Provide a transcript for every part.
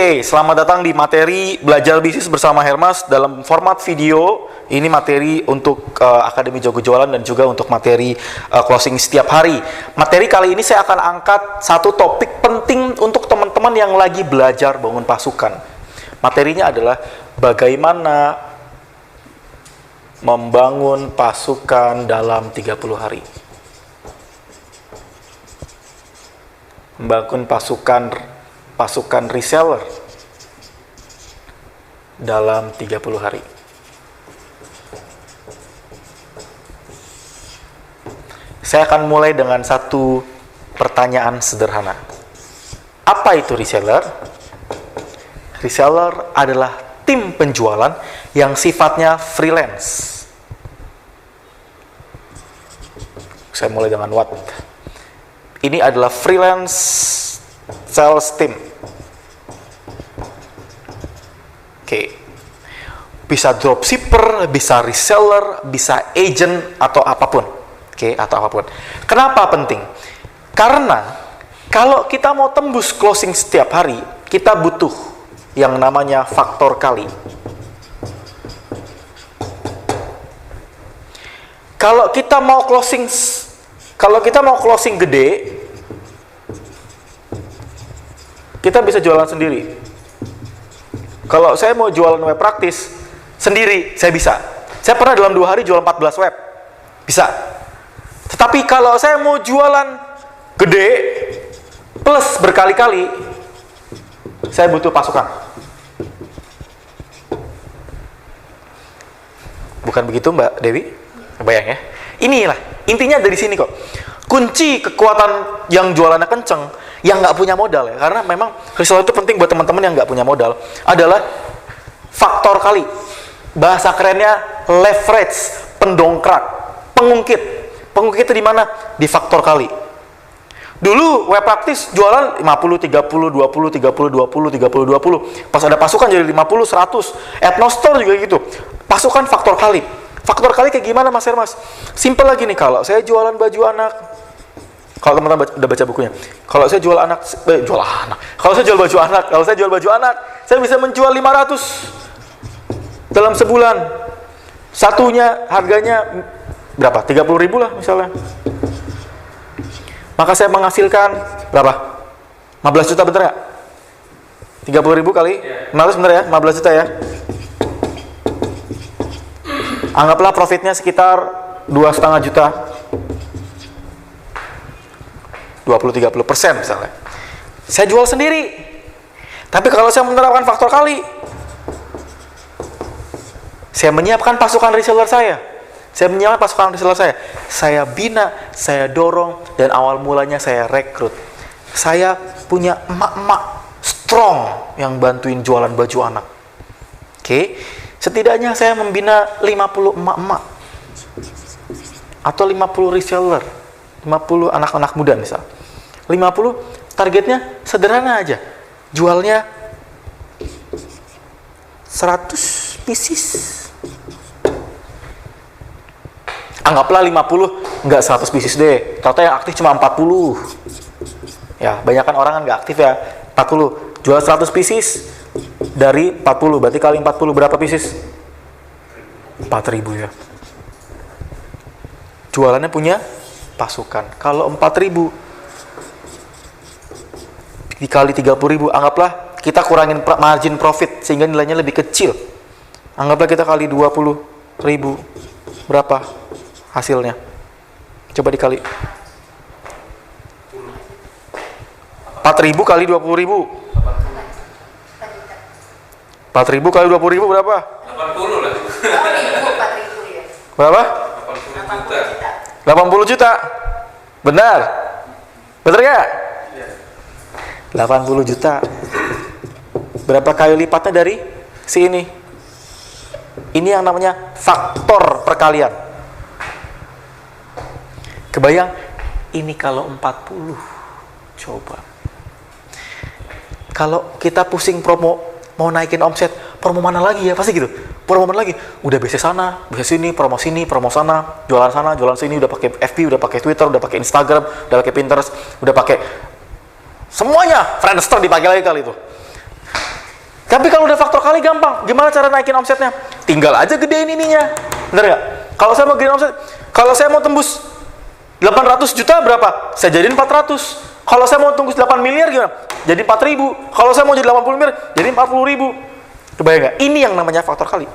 Oke, selamat datang di materi belajar bisnis bersama Hermas dalam format video. Ini materi untuk Akademi Jago Jualan dan juga untuk materi closing setiap hari. Materi kali ini saya akan angkat satu topik penting untuk teman-teman yang lagi belajar bangun pasukan. Materinya adalah bagaimana membangun pasukan dalam 30 hari. Membangun pasukan reseller dalam 30 hari. Saya akan mulai dengan satu pertanyaan sederhana. Apa itu reseller? Reseller adalah tim penjualan yang sifatnya freelance. Saya mulai dengan what? Ini adalah freelance sales team. Oke. Bisa dropshipper, bisa reseller, bisa agent atau apapun. Oke, atau apapun. Kenapa penting? Karena kalau kita mau tembus closing setiap hari, kita butuh yang namanya faktor kali. Kalau kita mau closing gede, kita bisa jualan sendiri. Kalau saya mau jualan web praktis sendiri, saya bisa. Saya pernah dalam 2 hari jual 14 web. Bisa. Tetapi kalau saya mau jualan gede plus berkali-kali, saya butuh pasukan. Bukan begitu, Mbak Dewi? Bayang ya. Inilah intinya dari sini kok. Kunci kekuatan yang jualannya kenceng, yang nggak punya modal ya, karena memang reseller itu penting buat teman-teman yang nggak punya modal, adalah faktor kali. Bahasa kerennya leverage, pendongkrak, pengungkit. Pengungkit itu di mana? Di faktor kali. Dulu web praktis jualan 50, 30, 20, 30, 20, 30, 20. Pas ada pasukan jadi 50, 100. Etnostore juga gitu. Pasukan faktor kali. Faktor kali kayak gimana Mas Hermas? Simpel lagi nih, kalau saya jualan baju anak, kalau teman-teman udah baca bukunya, kalau saya jual anak, kalau saya jual baju anak, saya bisa menjual 500 dalam sebulan. Satunya harganya berapa? 30.000 lah misalnya. Maka saya menghasilkan berapa? 15 juta, bener nggak? 30.000 kali 15 bener ya? 15 juta ya. Anggaplah profitnya sekitar 2,5 juta. 20-30% misalnya. Saya jual sendiri. Tapi kalau saya menerapkan faktor kali, saya menyiapkan pasukan reseller saya. Saya bina, saya dorong, dan awal mulanya saya rekrut. Saya punya emak-emak strong yang bantuin jualan baju anak. Oke. Setidaknya saya membina 50 emak-emak atau 50 reseller, 50 anak-anak muda misal. 50 targetnya sederhana aja. Jualnya 100 pieces. Anggaplah 50, enggak 100 pieces deh. Ternyata yang aktif cuma 40. Ya, banyakan orang kan enggak aktif ya. 40. Jual 100 pieces dari 40, berarti kali 40 berapa pieces? 4.000 ya. Jualannya punya pasukan. Kalau 4.000 dikali 30.000, anggaplah kita kurangin margin profit sehingga nilainya lebih kecil. Anggaplah kita kali 20.000, berapa hasilnya? Coba dikali 4.000 kali 20.000. 4.000 kali 20.000 berapa? 80 lah. 4.000 ya. Berapa? 80 juta. Benar? Benar nggak? 80 juta. Berapa kali lipatnya dari si ini? Ini yang namanya faktor perkalian. Kebayang? Ini kalau 40. Coba. Kalau kita pusing promo, mau naikin omset, promo mana lagi ya? Pasti gitu. Promo mana lagi? Udah BC sana, BC sini, promo sana, jualan sini, udah pakai FB, udah pakai Twitter, udah pakai Instagram, udah pakai Pinterest, udah pakai semuanya. Friendster dipakai lagi kali itu. Tapi kalau udah faktor kali gampang. Gimana cara naikin omsetnya? Tinggal aja gedein ininya. Bener nggak? Kalau saya mau gedein omset, kalau saya mau tembus 800 juta berapa? Saya jadiin 400. Kalau saya mau tembus 8 miliar gimana? Jadi 4.000. Kalau saya mau jadi 80 miliar, jadi 40.000. Kebayang nggak? Ini yang namanya faktor kali.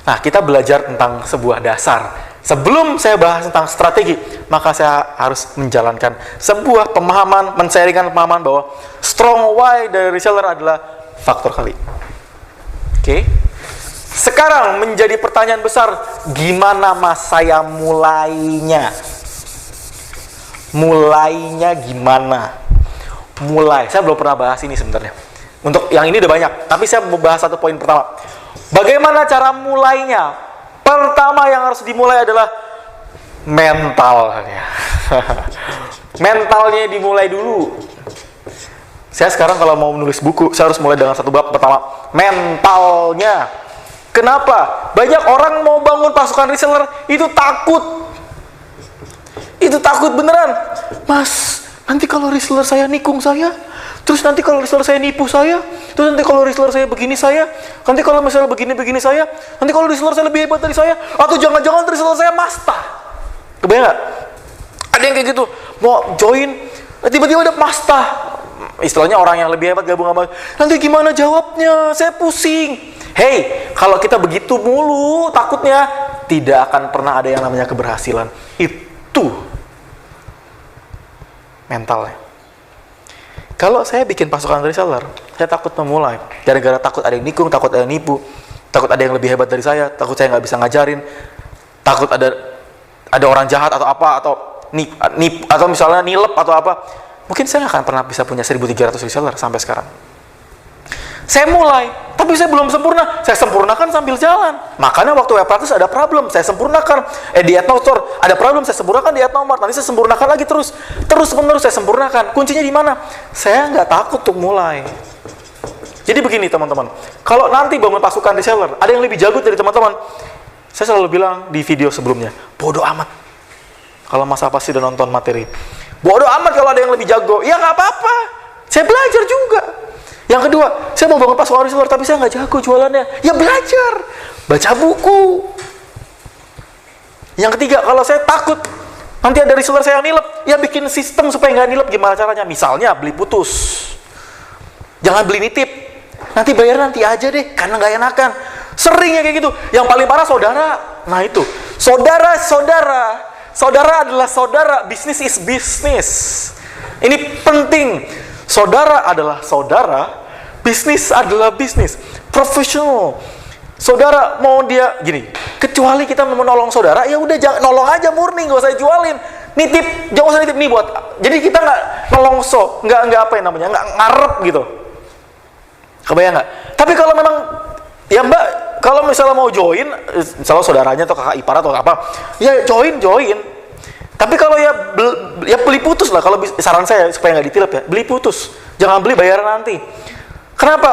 Nah, kita belajar tentang sebuah dasar. Sebelum saya bahas tentang strategi, maka saya harus menjalankan sebuah pemahaman, men-sharingkan pemahaman bahwa strong why dari reseller adalah faktor kali. Oke. Sekarang menjadi pertanyaan besar, gimana mas saya mulainya? Mulainya gimana? Saya belum pernah bahas ini sebenarnya. Untuk yang ini udah banyak, tapi saya mau bahas satu poin pertama. Bagaimana cara mulainya? Pertama yang harus dimulai adalah mentalnya. Mentalnya dimulai dulu. Saya sekarang kalau mau menulis buku, saya harus mulai dengan satu bab pertama, mentalnya. Kenapa? Banyak orang mau bangun pasukan reseller itu takut. Itu takut beneran. Mas, nanti kalau reseller saya nikung saya, terus nanti kalau reseller saya nipu saya, terus nanti kalau reseller saya begini saya, nanti kalau misalnya begini saya, nanti kalau reseller saya lebih hebat dari saya, atau jangan-jangan reseller saya masta. Kebayang gak? Ada yang kayak gitu, mau join, tiba-tiba ada masta. Istilahnya orang yang lebih hebat gabung sama, nanti gimana jawabnya? Saya pusing. Hey, kalau kita begitu mulu, takutnya tidak akan pernah ada yang namanya keberhasilan. Itu mentalnya. Kalau saya bikin pasukan reseller, saya takut memulai. Gara-gara takut ada yang nikung, takut ada yang nipu, takut ada yang lebih hebat dari saya, takut saya nggak bisa ngajarin, takut ada orang jahat atau apa, atau atau misalnya nilep atau apa. Mungkin saya nggak akan pernah bisa punya 1.300 reseller sampai sekarang. Saya mulai, tapi saya belum sempurna. Saya sempurnakan sambil jalan. Makanya waktu WebPractice ada problem, saya sempurnakan. Di AdNotor ada problem, saya sempurnakan di AdNomart. Nanti saya sempurnakan lagi terus menerus saya sempurnakan. Kuncinya di mana? Saya nggak takut untuk mulai. Jadi begini teman-teman, kalau nanti bangun pasukan reseller, ada yang lebih jago dari teman-teman. Saya selalu bilang di video sebelumnya, bodoh amat. Kalau Mas apa sih udah nonton materi? Bodoh amat kalau ada yang lebih jago. Ya nggak apa-apa. Saya belajar juga. Yang kedua, saya mau bangun pasukan reseller tapi saya nggak jago jualannya. Ya belajar, baca buku. Yang ketiga, kalau saya takut nanti ada reseller saya yang nilep, ya bikin sistem supaya nggak nilep. Gimana caranya? Misalnya beli putus, jangan beli nitip. Nanti bayar nanti aja deh, karena nggak enakan. Sering ya kayak gitu. Yang paling parah saudara. Nah itu, saudara adalah saudara. Bisnis is bisnis. Ini penting. Saudara adalah saudara, bisnis adalah bisnis, profesional. Saudara mau dia gini, kecuali kita mau menolong saudara, ya udah jangan nolong aja murni, nggak usah jualin. Nitip, jangan usah nitip nih buat. Jadi kita nggak nolongso, nggak apa yang namanya, nggak ngarep gitu. Kebayang nggak? Tapi kalau memang ya mbak, kalau misalnya mau join, misalnya saudaranya atau kakak ipar atau apa, ya join. Tapi kalau ya beli putus lah. Kalau saran saya supaya nggak ditilep ya, beli putus. Jangan beli bayaran nanti. Kenapa?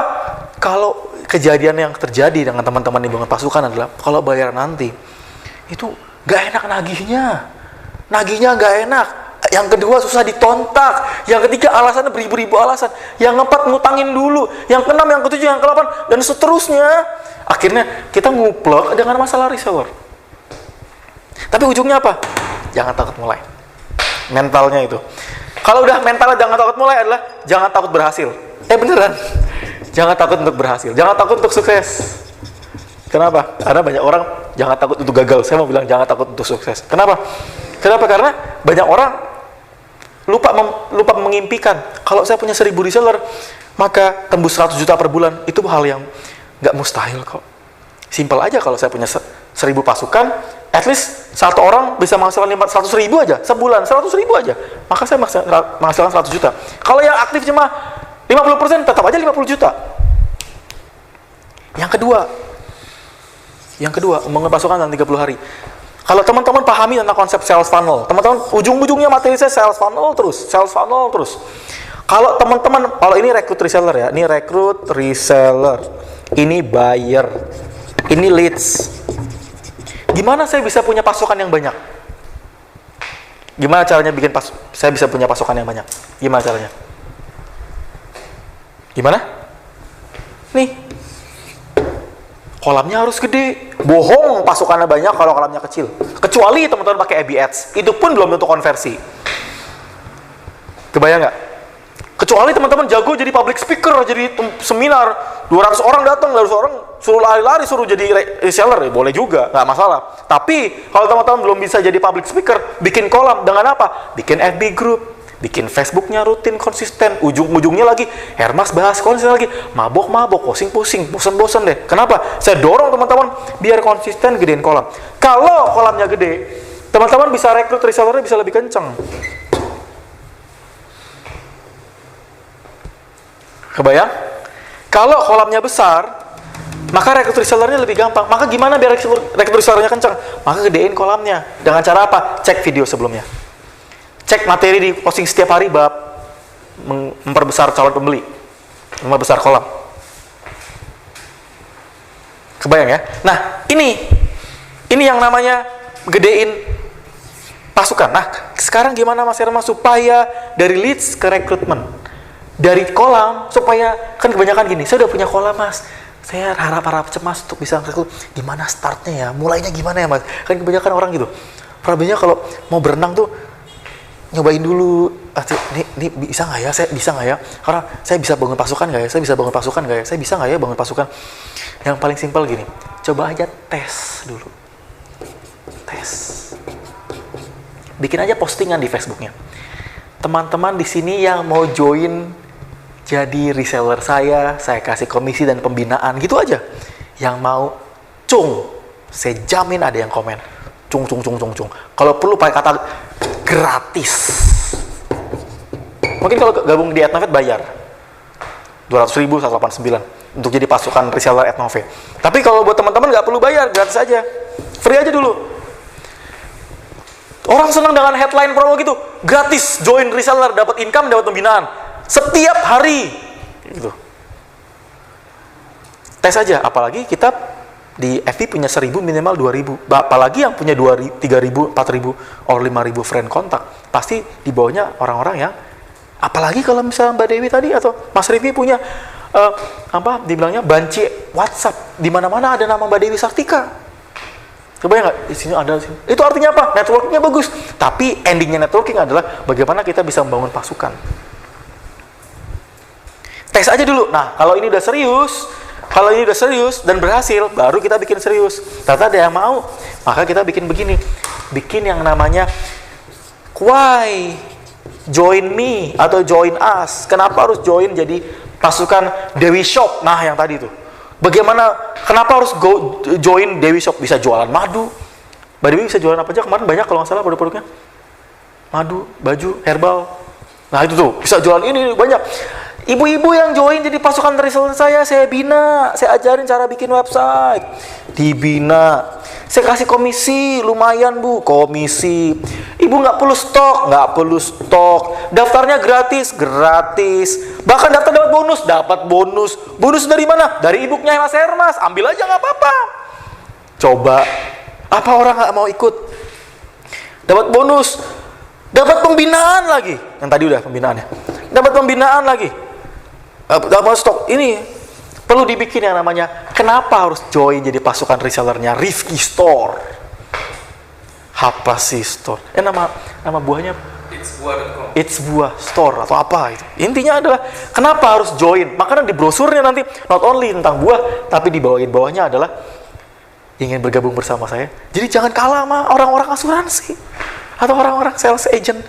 Kalau kejadian yang terjadi dengan teman-teman di bangun pasukan adalah kalau bayaran nanti itu nggak enak nagihnya nggak enak. Yang kedua susah ditontak. Yang ketiga alasannya beribu-ribu alasan. Yang keempat ngutangin dulu. Yang keenam, yang ketujuh, yang kedelapan dan seterusnya. Akhirnya kita nguplek dengan masalah reseller. Tapi ujungnya apa? Jangan takut mulai. Mentalnya itu. Kalau udah mentalnya jangan takut mulai adalah jangan takut berhasil. Beneran. Jangan takut untuk berhasil. Jangan takut untuk sukses. Kenapa? Karena banyak orang jangan takut untuk gagal. Saya mau bilang jangan takut untuk sukses. Kenapa? Karena banyak orang lupa mengimpikan. Kalau saya punya 1.000 reseller, maka tembus 100 juta per bulan itu hal yang nggak mustahil kok. Simpel aja kalau saya punya 1.000 pasukan, at least satu orang bisa menghasilkan 100.000 aja sebulan, 100.000 aja, maka saya menghasilkan 100 juta. Kalau yang aktif cuma 50%, tetap aja 50 juta. Yang kedua, membangun pasukan dalam 30 hari. Kalau teman-teman pahami tentang konsep sales funnel, teman-teman ujung-ujungnya materi saya sales funnel terus. Kalau teman-teman, kalau ini rekrut reseller ya, ini rekrut reseller, ini buyer, ini leads. Gimana saya bisa punya pasukan yang banyak? Gimana caranya saya bisa punya pasukan yang banyak? Gimana caranya? Gimana? nih. Kolamnya harus gede. Bohong pasukannya banyak kalau kolamnya kecil. Kecuali teman-teman pakai AB Ads. Itu pun belum tentu konversi. Kebayang nggak? Kecuali teman-teman jago jadi public speaker, jadi seminar, 200 orang datang, 200 orang suruh lari-lari, suruh jadi reseller, ya boleh juga, nggak masalah. Tapi kalau teman-teman belum bisa jadi public speaker, bikin kolam dengan apa? Bikin FB group, bikin Facebooknya rutin, konsisten, ujung-ujungnya lagi, Hermas bahas konsisten lagi, mabok-mabok, pusing-pusing, bosan-bosan deh. Kenapa? Saya dorong teman-teman biar konsisten gedein kolam. Kalau kolamnya gede, teman-teman bisa rekrut resellernya bisa lebih kenceng. Kebayang? Kalau kolamnya besar, maka rekrut resellernya lebih gampang. Maka gimana biar rekrut resellernya kencang? Maka gedein kolamnya. Dengan cara apa? Cek video sebelumnya. Cek materi di posting setiap hari bab memperbesar calon pembeli, memperbesar kolam. Kebayang ya? Nah, ini yang namanya gedein pasukan. Nah, sekarang gimana Mas Herma supaya dari leads ke rekrutmen? Dari kolam, supaya, kan kebanyakan gini, saya udah punya kolam Mas, saya harap cemas untuk bisa rekrut. Gimana startnya ya? Mulainya gimana ya Mas? Kan kebanyakan orang gitu. Problemnya kalau mau berenang tuh, nyobain dulu, ini bisa nggak ya? Saya bisa nggak ya? Karena saya bisa bangun pasukan nggak ya? Saya bisa bangun pasukan nggak ya? Saya bisa nggak ya bangun pasukan? Yang paling simpel gini, coba aja tes dulu. Tes. Bikin aja postingan di Facebooknya. Teman-teman di sini yang mau join jadi reseller saya kasih komisi dan pembinaan, gitu aja. Yang mau cung, saya jamin ada yang komen. Cung. Kalau perlu pakai kata gratis. Mungkin kalau gabung di Etnove bayar 200.000, 189 untuk jadi pasukan reseller Etnove. Tapi kalau buat teman-teman nggak perlu bayar, gratis aja, free aja dulu. Orang senang dengan headline promo gitu, gratis join reseller, dapat income, dapat pembinaan setiap hari, gitu. Tes aja, apalagi kita di FB punya 1.000 minimal 2.000, apalagi yang punya 2.000, 3.000, 4.000, or 5.000 friend kontak, pasti di bawahnya orang-orang yang, apalagi kalau misalnya Mbak Dewi tadi atau Mas Rivi punya dibilangnya banci WhatsApp, di mana-mana ada nama Mbak Dewi Sartika. Kebayang nggak? Di sini ada, di sini. Itu artinya apa? Networkingnya bagus. Tapi endingnya networking adalah bagaimana kita bisa membangun pasukan. Tes aja dulu. Nah, kalau ini udah serius dan berhasil, baru kita bikin serius. Ternyata ada yang mau, maka kita bikin begini. Bikin yang namanya why join me atau join us. Kenapa harus join jadi pasukan Dewi Shop? Nah, yang tadi itu. Bagaimana, kenapa harus join Dewi Shop? Bisa jualan madu. Mbak Dewi bisa jualan apa aja? Kemarin banyak kalau nggak salah produk-produknya. Madu, baju, herbal. Nah itu tuh, bisa jualan ini banyak. Ibu-ibu yang join jadi pasukan reseller saya bina. Saya ajarin cara bikin website. Dibina. Saya kasih komisi, lumayan Bu, komisi. Ibu nggak perlu stok. Daftarnya gratis. Bahkan daftar dapat bonus. Bonus dari mana? Dari e-booknya Mas Hermas. Ambil aja nggak apa-apa. Coba, apa orang nggak mau ikut? Dapat bonus, dapat pembinaan lagi. Yang tadi udah pembinaannya. Dapat pembinaan lagi. Dapat stok. Ini perlu dibikin yang namanya, kenapa harus join jadi pasukan resellernya Rifki Store? Apa sih store? Nama buahnya It's Buah Store atau apa itu. Intinya adalah kenapa harus join? Makanya di brosurnya nanti not only tentang buah, tapi di bawahnya adalah ingin bergabung bersama saya. Jadi jangan kalah sama orang-orang asuransi atau orang-orang sales agent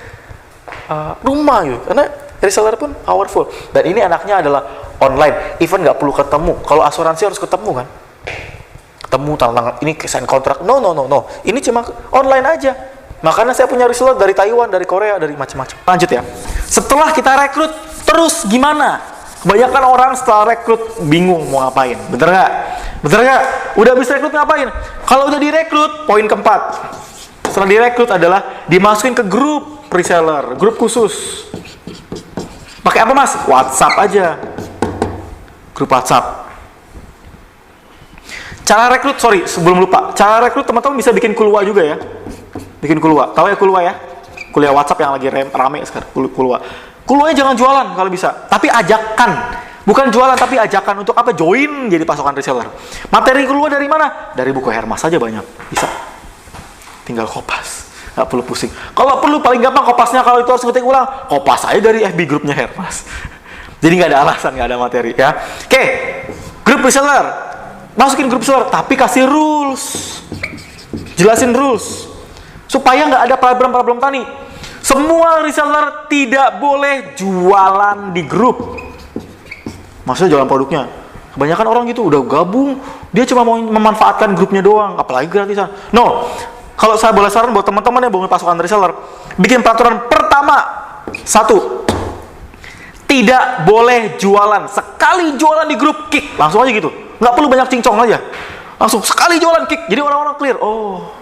rumah gitu. Karena reseller pun powerful. Dan ini anaknya adalah online. Even nggak perlu ketemu. Kalau asuransi harus ketemu kan? Ketemu tangan ini sign kontrak. No. Ini cuma online aja. Makanya saya punya reseller dari Taiwan, dari Korea, dari macam-macam. Lanjut ya. Setelah kita rekrut, terus gimana? Kebanyakan orang setelah rekrut bingung mau ngapain. Bener nggak? Udah habis rekrut ngapain? Kalau udah direkrut, poin keempat. Setelah direkrut adalah dimasukin ke grup reseller, grup khusus. Pakai apa Mas? WhatsApp aja. Grup WhatsApp. Cara rekrut, sebelum lupa. Cara rekrut teman-teman bisa bikin kulwa juga ya. Bikin kulwa. Tahu ya kulwa ya? Kuliah WhatsApp yang lagi rame sekarang. Kulwa. Kulwanya jangan jualan kalau bisa. Tapi ajakkan Bukan jualan tapi ajakan untuk apa? Join jadi pasukan reseller. Materi keluar dari mana? Dari buku Hermas saja banyak. Bisa. Tinggal kopas. Nggak perlu pusing. Kalau perlu paling gampang kopasnya kalau itu harus ngetik ulang, kopas aja dari FB grupnya Hermas. Jadi nggak ada alasan, nggak ada materi ya. Oke, grup reseller. Masukin grup reseller, tapi kasih rules. Jelasin rules. Supaya nggak ada problem-problem tani. Semua reseller tidak boleh jualan di grup. Maksudnya jualan produknya. Kebanyakan orang gitu udah gabung, dia cuma mau memanfaatkan grupnya doang, apalagi gratisan. No, kalau saya boleh saran buat teman-teman yang bangun pasukan reseller, bikin peraturan pertama, 1, tidak boleh jualan. Sekali jualan di grup, kick, langsung aja gitu. Nggak perlu banyak cincong aja, langsung sekali jualan kick. Jadi orang-orang clear, oh,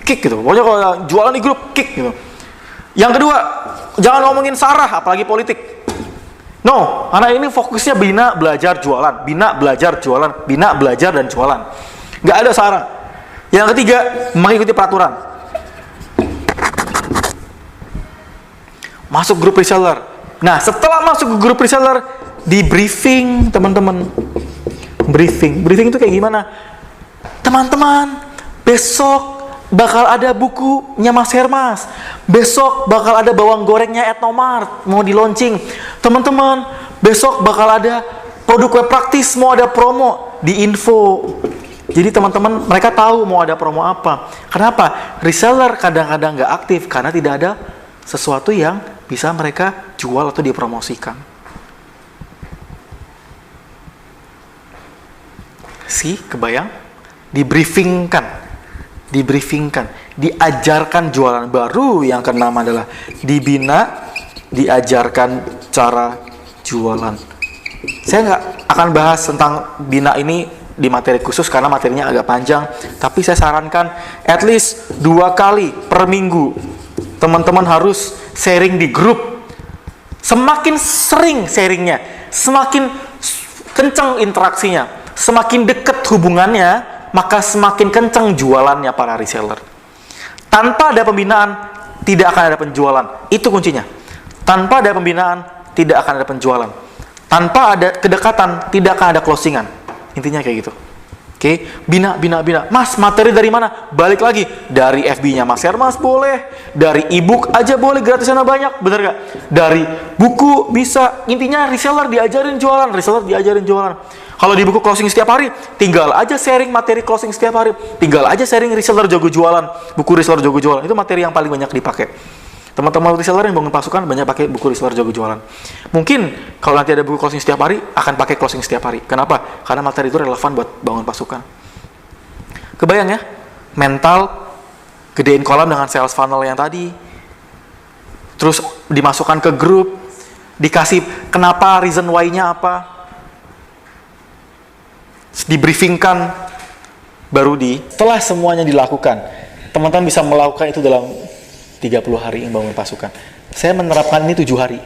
kick gitu. Pokoknya kalau jualan di grup, kick gitu. Yang kedua, jangan ngomongin sarah, apalagi politik. No, karena ini fokusnya bina, belajar, jualan. Bina, belajar, jualan. Bina, belajar, dan jualan. Nggak ada sarah. Yang ketiga, mengikuti peraturan. Masuk grup reseller. Nah, setelah masuk ke grup reseller, di briefing, teman-teman. Briefing itu kayak gimana? Teman-teman, besok bakal ada bukunya Mas Hermas. Besok bakal ada bawang gorengnya Etnomart mau di launching. Teman-teman, besok bakal ada produk web praktis mau ada promo di info. Jadi teman-teman mereka tahu mau ada promo apa. Kenapa? Reseller kadang-kadang nggak aktif karena tidak ada sesuatu yang bisa mereka jual atau dipromosikan. Kebayang? Dibriefingkan, diajarkan jualan baru yang keenam adalah dibina, diajarkan cara jualan. Saya nggak akan bahas tentang bina ini di materi khusus karena materinya agak panjang, tapi saya sarankan at least 2 kali per minggu teman-teman harus sharing di grup. Semakin sering sharingnya, semakin kencang interaksinya, semakin dekat hubungannya, maka semakin kencang jualannya para reseller. Tanpa ada pembinaan, tidak akan ada penjualan. Itu kuncinya. Tanpa ada pembinaan, tidak akan ada penjualan. Tanpa ada kedekatan, tidak akan ada closingan. Intinya kayak gitu. Oke, bina. Mas, materi dari mana? Balik lagi. Dari FB-nya Mas Hermas boleh. Dari e-book aja boleh, gratisannya banyak. Bener gak? Dari buku bisa. Intinya reseller diajarin jualan. Kalau di buku closing setiap hari, tinggal aja sharing materi closing setiap hari. Tinggal aja sharing reseller jago jualan. Buku reseller jago jualan. Itu materi yang paling banyak dipakai. Teman-teman reseller yang bangun pasukan banyak pakai buku reseller jago jualan. Mungkin kalau nanti ada buku closing setiap hari, akan pakai closing setiap hari. Kenapa? Karena materi itu relevan buat bangun pasukan. Kebayang ya? Mental, gedein kolam dengan sales funnel yang tadi. Terus dimasukkan ke grup, dikasih kenapa, reason why-nya apa. Dibriefingkan, baru setelah semuanya dilakukan, teman-teman bisa melakukan itu dalam 30 hari yang bangun pasukan. Saya menerapkan ini 7 hari.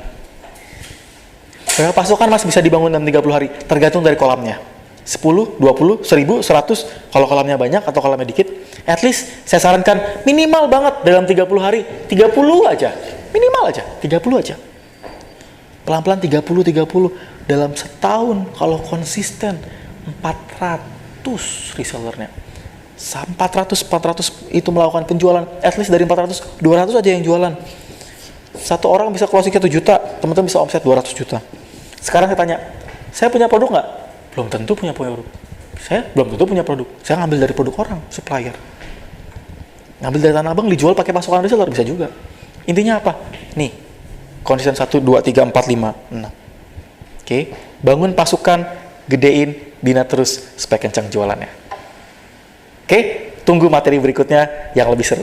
Karena pasukan Mas bisa dibangun dalam 30 hari, tergantung dari kolamnya. 10, 20, 1000, 100, kalau kolamnya banyak atau kolamnya dikit, at least saya sarankan minimal banget dalam 30 hari, 30 aja. Minimal aja, 30 aja. Pelan-pelan 30, dalam setahun kalau konsisten 400 resellernya. 400 itu melakukan penjualan, at least dari 400, 200 aja yang jualan. Satu orang bisa closing 1 juta, teman-teman bisa omset 200 juta. Sekarang saya tanya, saya punya produk nggak? Belum tentu punya produk. Saya belum tentu punya produk. Saya ngambil dari produk orang, supplier. Ngambil dari Tanah Abang, dijual pakai pasukan reseller, bisa juga. Intinya apa? Nih, konsisten 1, 2, 3, 4, 5, 6. Oke, bangun pasukan, gedein, bina terus supaya kencang jualannya. Oke, tunggu materi berikutnya yang lebih seru.